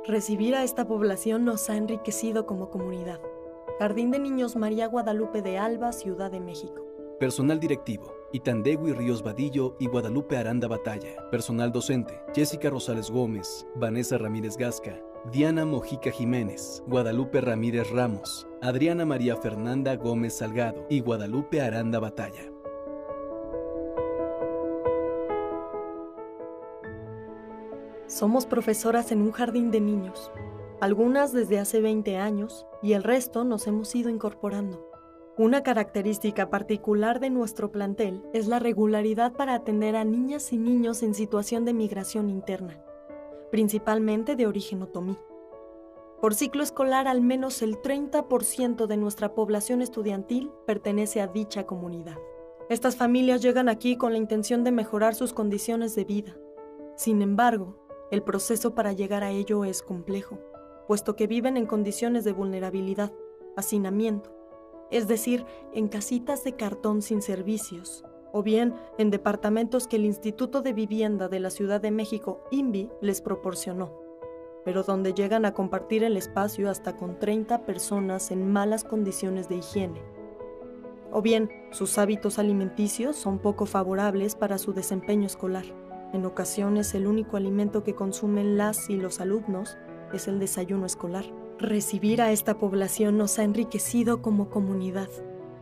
Recibir a esta población nos ha enriquecido como comunidad. Jardín de Niños María Guadalupe de Alba, Ciudad de México. Personal directivo: Itandegui Ríos Vadillo y Guadalupe Aranda Batalla. Personal docente: Jessica Rosales Gómez, Vanessa Ramírez Gasca, Diana Mojica Jiménez, Guadalupe Ramírez Ramos, Adriana María Fernanda Gómez Salgado y Guadalupe Aranda Batalla. Somos profesoras en un jardín de niños, algunas desde hace 20 años y el resto nos hemos ido incorporando. Una característica particular de nuestro plantel es la regularidad para atender a niñas y niños en situación de migración interna, principalmente de origen otomí. Por ciclo escolar, al menos el 30% de nuestra población estudiantil pertenece a dicha comunidad. Estas familias llegan aquí con la intención de mejorar sus condiciones de vida. Sin embargo, el proceso para llegar a ello es complejo, puesto que viven en condiciones de vulnerabilidad, hacinamiento, es decir, en casitas de cartón sin servicios, o bien en departamentos que el Instituto de Vivienda de la Ciudad de México, INVI, les proporcionó, pero donde llegan a compartir el espacio hasta con 30 personas en malas condiciones de higiene. O bien, sus hábitos alimenticios son poco favorables para su desempeño escolar. En ocasiones, el único alimento que consumen las y los alumnos es el desayuno escolar. Recibir a esta población nos ha enriquecido como comunidad,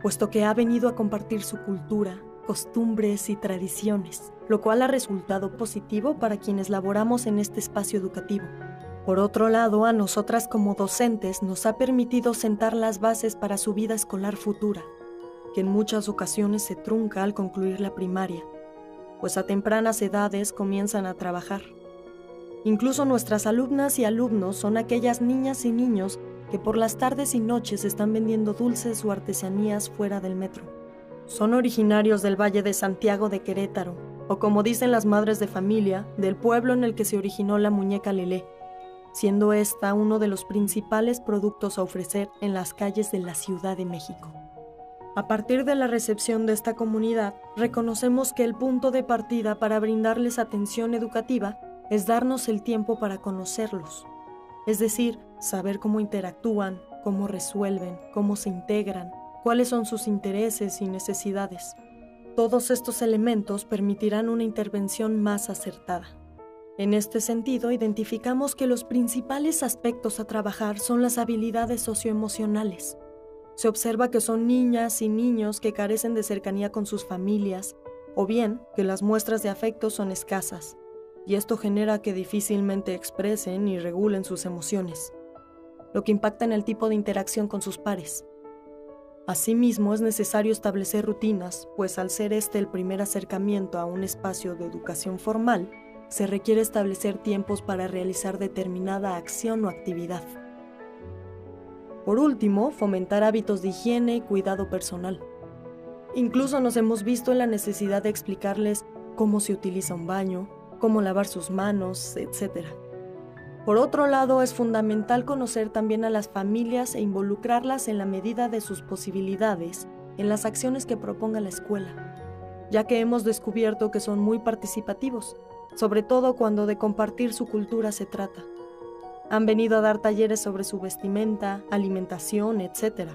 puesto que ha venido a compartir su cultura, costumbres y tradiciones, lo cual ha resultado positivo para quienes laboramos en este espacio educativo. Por otro lado, a nosotras como docentes nos ha permitido sentar las bases para su vida escolar futura, que en muchas ocasiones se trunca al concluir la primaria, pues a tempranas edades comienzan a trabajar. Incluso nuestras alumnas y alumnos son aquellas niñas y niños que por las tardes y noches están vendiendo dulces o artesanías fuera del metro. Son originarios del Valle de Santiago de Querétaro, o como dicen las madres de familia, del pueblo en el que se originó la muñeca Lelé, siendo esta uno de los principales productos a ofrecer en las calles de la Ciudad de México. A partir de la recepción de esta comunidad, reconocemos que el punto de partida para brindarles atención educativa es darnos el tiempo para conocerlos, es decir, saber cómo interactúan, cómo resuelven, cómo se integran, cuáles son sus intereses y necesidades. Todos estos elementos permitirán una intervención más acertada. En este sentido, identificamos que los principales aspectos a trabajar son las habilidades socioemocionales. Se observa que son niñas y niños que carecen de cercanía con sus familias, o bien que las muestras de afecto son escasas, y esto genera que difícilmente expresen y regulen sus emociones, lo que impacta en el tipo de interacción con sus pares. Asimismo, es necesario establecer rutinas, pues al ser este el primer acercamiento a un espacio de educación formal, se requiere establecer tiempos para realizar determinada acción o actividad. Por último, fomentar hábitos de higiene y cuidado personal. Incluso nos hemos visto en la necesidad de explicarles cómo se utiliza un baño, cómo lavar sus manos, etc. Por otro lado, es fundamental conocer también a las familias e involucrarlas en la medida de sus posibilidades en las acciones que proponga la escuela, ya que hemos descubierto que son muy participativos, sobre todo cuando de compartir su cultura se trata. Han venido a dar talleres sobre su vestimenta, alimentación, etc.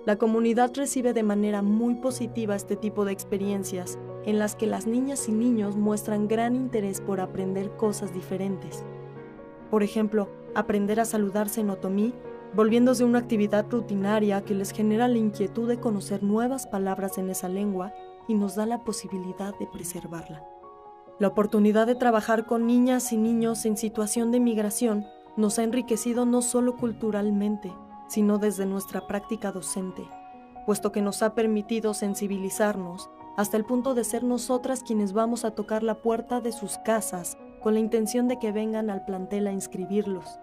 La comunidad recibe de manera muy positiva este tipo de experiencias en las que las niñas y niños muestran gran interés por aprender cosas diferentes. Por ejemplo, aprender a saludarse en otomí, volviéndose una actividad rutinaria que les genera la inquietud de conocer nuevas palabras en esa lengua y nos da la posibilidad de preservarla. La oportunidad de trabajar con niñas y niños en situación de migración nos ha enriquecido no solo culturalmente, sino desde nuestra práctica docente, puesto que nos ha permitido sensibilizarnos hasta el punto de ser nosotras quienes vamos a tocar la puerta de sus casas con la intención de que vengan al plantel a inscribirlos,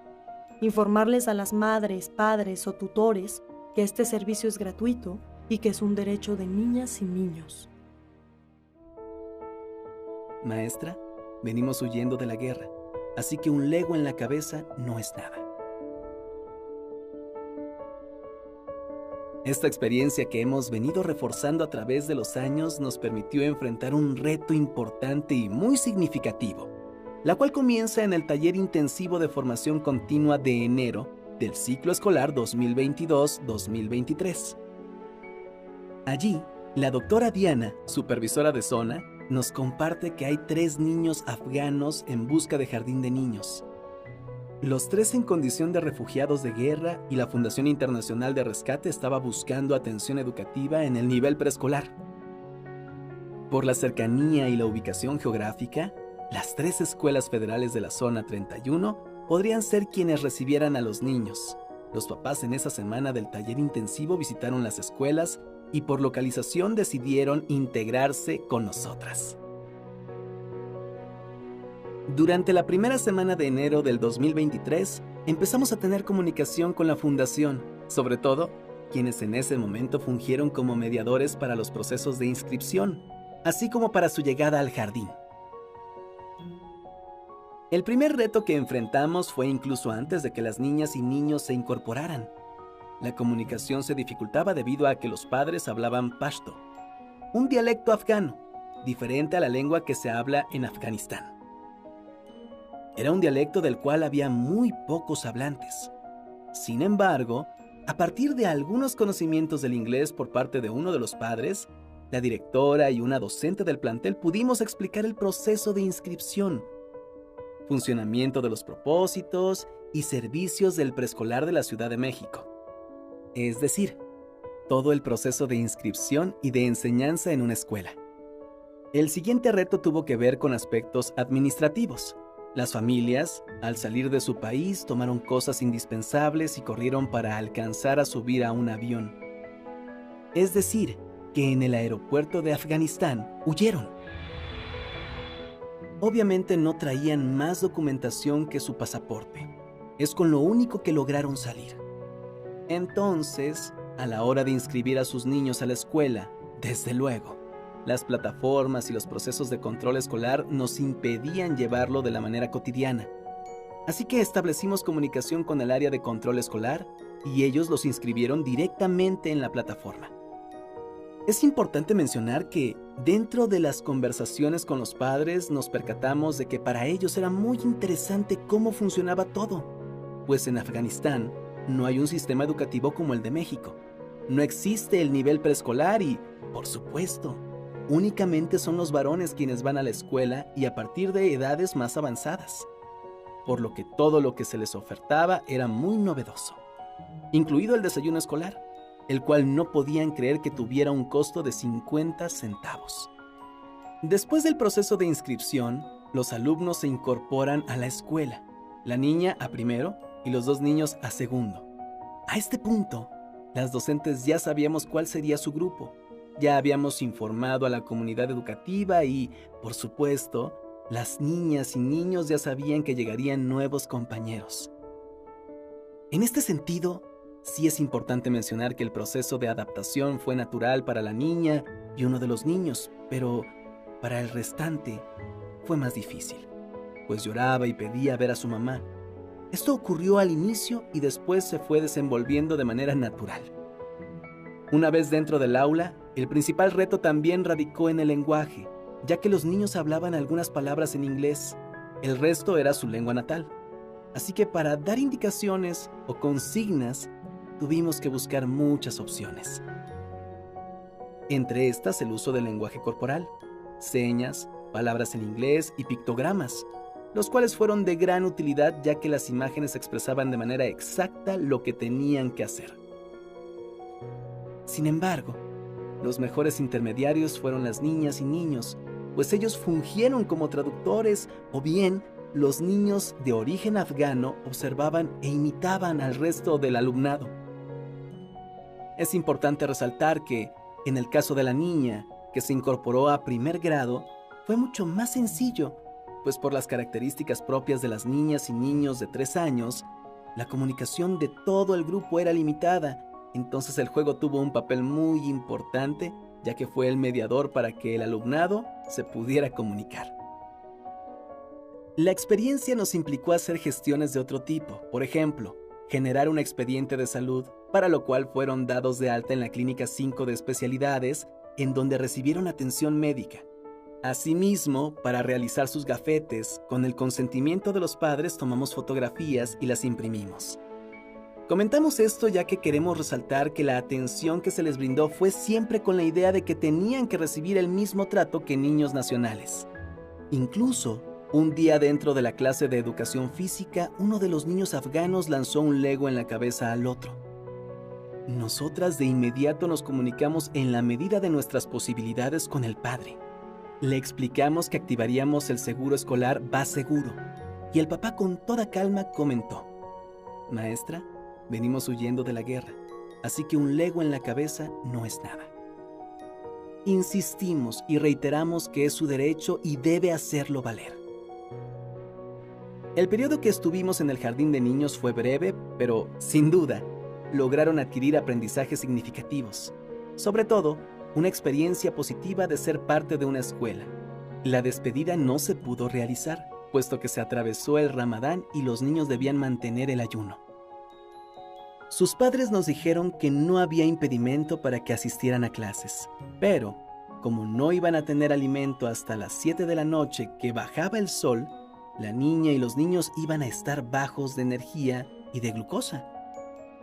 informarles a las madres, padres o tutores que este servicio es gratuito y que es un derecho de niñas y niños. Maestra, venimos huyendo de la guerra, así que un Lego en la cabeza no es nada. Esta experiencia que hemos venido reforzando a través de los años nos permitió enfrentar un reto importante y muy significativo: la cual comienza en el taller intensivo de formación continua de enero del ciclo escolar 2022-2023. Allí, la doctora Diana, supervisora de zona, nos comparte que hay 3 niños afganos en busca de jardín de niños. Los 3 en condición de refugiados de guerra, y la Fundación Internacional de Rescate estaba buscando atención educativa en el nivel preescolar. Por la cercanía y la ubicación geográfica, las 3 escuelas federales de la zona 31 podrían ser quienes recibieran a los niños. Los papás en esa semana del taller intensivo visitaron las escuelas y por localización decidieron integrarse con nosotras. Durante la primera semana de enero del 2023, empezamos a tener comunicación con la fundación, sobre todo quienes en ese momento fungieron como mediadores para los procesos de inscripción, así como para su llegada al jardín. El primer reto que enfrentamos fue incluso antes de que las niñas y niños se incorporaran. La comunicación se dificultaba debido a que los padres hablaban pashto, un dialecto afgano, diferente a la lengua que se habla en Afganistán. Era un dialecto del cual había muy pocos hablantes. Sin embargo, a partir de algunos conocimientos del inglés por parte de uno de los padres, la directora y una docente del plantel pudimos explicar el proceso de inscripción, funcionamiento de los propósitos y servicios del preescolar de la Ciudad de México. Es decir, todo el proceso de inscripción y de enseñanza en una escuela. El siguiente reto tuvo que ver con aspectos administrativos. Las familias, al salir de su país, tomaron cosas indispensables y corrieron para alcanzar a subir a un avión. Es decir, que en el aeropuerto de Afganistán huyeron. Obviamente no traían más documentación que su pasaporte. Es con lo único que lograron salir. Entonces, a la hora de inscribir a sus niños a la escuela, desde luego, las plataformas y los procesos de control escolar nos impedían llevarlo de la manera cotidiana. Así que establecimos comunicación con el área de control escolar y ellos los inscribieron directamente en la plataforma. Es importante mencionar que dentro de las conversaciones con los padres nos percatamos de que para ellos era muy interesante cómo funcionaba todo, pues en Afganistán no hay un sistema educativo como el de México. No existe el nivel preescolar y, por supuesto, únicamente son los varones quienes van a la escuela y a partir de edades más avanzadas, por lo que todo lo que se les ofertaba era muy novedoso, incluido el desayuno escolar, el cual no podían creer que tuviera un costo de 50 centavos. Después del proceso de inscripción, los alumnos se incorporan a la escuela, la niña a primero y los 2 niños a segundo. A este punto, las docentes ya sabíamos cuál sería su grupo, ya habíamos informado a la comunidad educativa y, por supuesto, las niñas y niños ya sabían que llegarían nuevos compañeros. En este sentido, sí es importante mencionar que el proceso de adaptación fue natural para la niña y uno de los niños, pero para el restante fue más difícil, pues lloraba y pedía ver a su mamá. Esto ocurrió al inicio y después se fue desenvolviendo de manera natural. Una vez dentro del aula, el principal reto también radicó en el lenguaje, ya que los niños hablaban algunas palabras en inglés, el resto era su lengua natal. Así que para dar indicaciones o consignas, tuvimos que buscar muchas opciones. Entre estas, el uso del lenguaje corporal, señas, palabras en inglés y pictogramas, los cuales fueron de gran utilidad ya que las imágenes expresaban de manera exacta lo que tenían que hacer. Sin embargo, los mejores intermediarios fueron las niñas y niños, pues ellos fungieron como traductores o bien los niños de origen afgano observaban e imitaban al resto del alumnado. Es importante resaltar que, en el caso de la niña, que se incorporó a primer grado, fue mucho más sencillo, pues por las características propias de las niñas y niños de 3 años, la comunicación de todo el grupo era limitada, entonces el juego tuvo un papel muy importante, ya que fue el mediador para que el alumnado se pudiera comunicar. La experiencia nos implicó hacer gestiones de otro tipo, por ejemplo, generar un expediente de salud, para lo cual fueron dados de alta en la Clínica 5 de Especialidades, en donde recibieron atención médica. Asimismo, para realizar sus gafetes, con el consentimiento de los padres tomamos fotografías y las imprimimos. Comentamos esto ya que queremos resaltar que la atención que se les brindó fue siempre con la idea de que tenían que recibir el mismo trato que niños nacionales. Incluso, un día dentro de la clase de educación física, uno de los niños afganos lanzó un Lego en la cabeza al otro. Nosotras de inmediato nos comunicamos en la medida de nuestras posibilidades con el padre. Le explicamos que activaríamos el seguro escolar Va Seguro, y el papá con toda calma comentó: «Maestra, venimos huyendo de la guerra, así que un Lego en la cabeza no es nada». Insistimos y reiteramos que es su derecho y debe hacerlo valer. El periodo que estuvimos en el jardín de niños fue breve, pero, sin duda, lograron adquirir aprendizajes significativos. Sobre todo, una experiencia positiva de ser parte de una escuela. La despedida no se pudo realizar, puesto que se atravesó el Ramadán y los niños debían mantener el ayuno. Sus padres nos dijeron que no había impedimento para que asistieran a clases, pero, como no iban a tener alimento hasta las 7 de la noche que bajaba el sol, la niña y los niños iban a estar bajos de energía y de glucosa.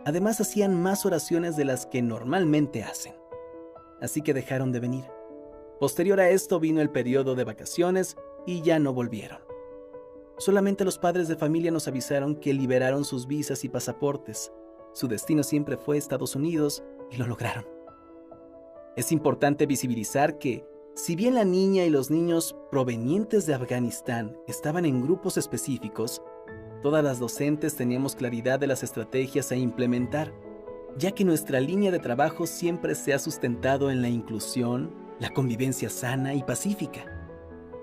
Además, hacían más oraciones de las que normalmente hacen. Así que dejaron de venir. Posterior a esto vino el periodo de vacaciones y ya no volvieron. Solamente los padres de familia nos avisaron que liberaron sus visas y pasaportes. Su destino siempre fue Estados Unidos y lo lograron. Es importante visibilizar que, si bien la niña y los niños provenientes de Afganistán estaban en grupos específicos, todas las docentes teníamos claridad de las estrategias a implementar, ya que nuestra línea de trabajo siempre se ha sustentado en la inclusión, la convivencia sana y pacífica,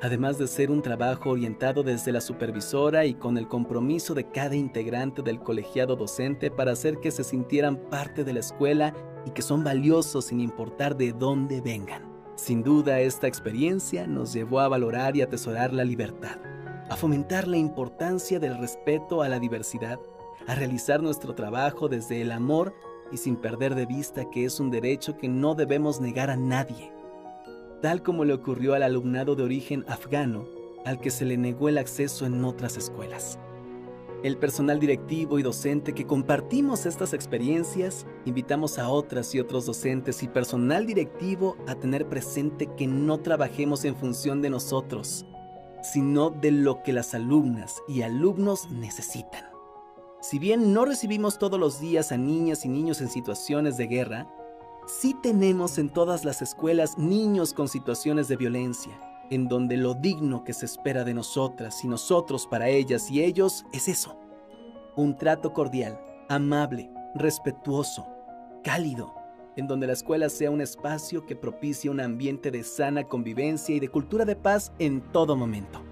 además de ser un trabajo orientado desde la supervisora y con el compromiso de cada integrante del colegiado docente para hacer que se sintieran parte de la escuela y que son valiosos sin importar de dónde vengan. Sin duda, esta experiencia nos llevó a valorar y atesorar la libertad, a fomentar la importancia del respeto a la diversidad, a realizar nuestro trabajo desde el amor y sin perder de vista que es un derecho que no debemos negar a nadie, tal como le ocurrió al alumnado de origen afgano, al que se le negó el acceso en otras escuelas. El personal directivo y docente que compartimos estas experiencias, invitamos a otras y otros docentes y personal directivo a tener presente que no trabajemos en función de nosotros, sino de lo que las alumnas y alumnos necesitan. Si bien no recibimos todos los días a niñas y niños en situaciones de guerra, sí tenemos en todas las escuelas niños con situaciones de violencia, en donde lo digno que se espera de nosotras y nosotros para ellas y ellos es eso: un trato cordial, amable, respetuoso, cálido, en donde la escuela sea un espacio que propicie un ambiente de sana convivencia y de cultura de paz en todo momento.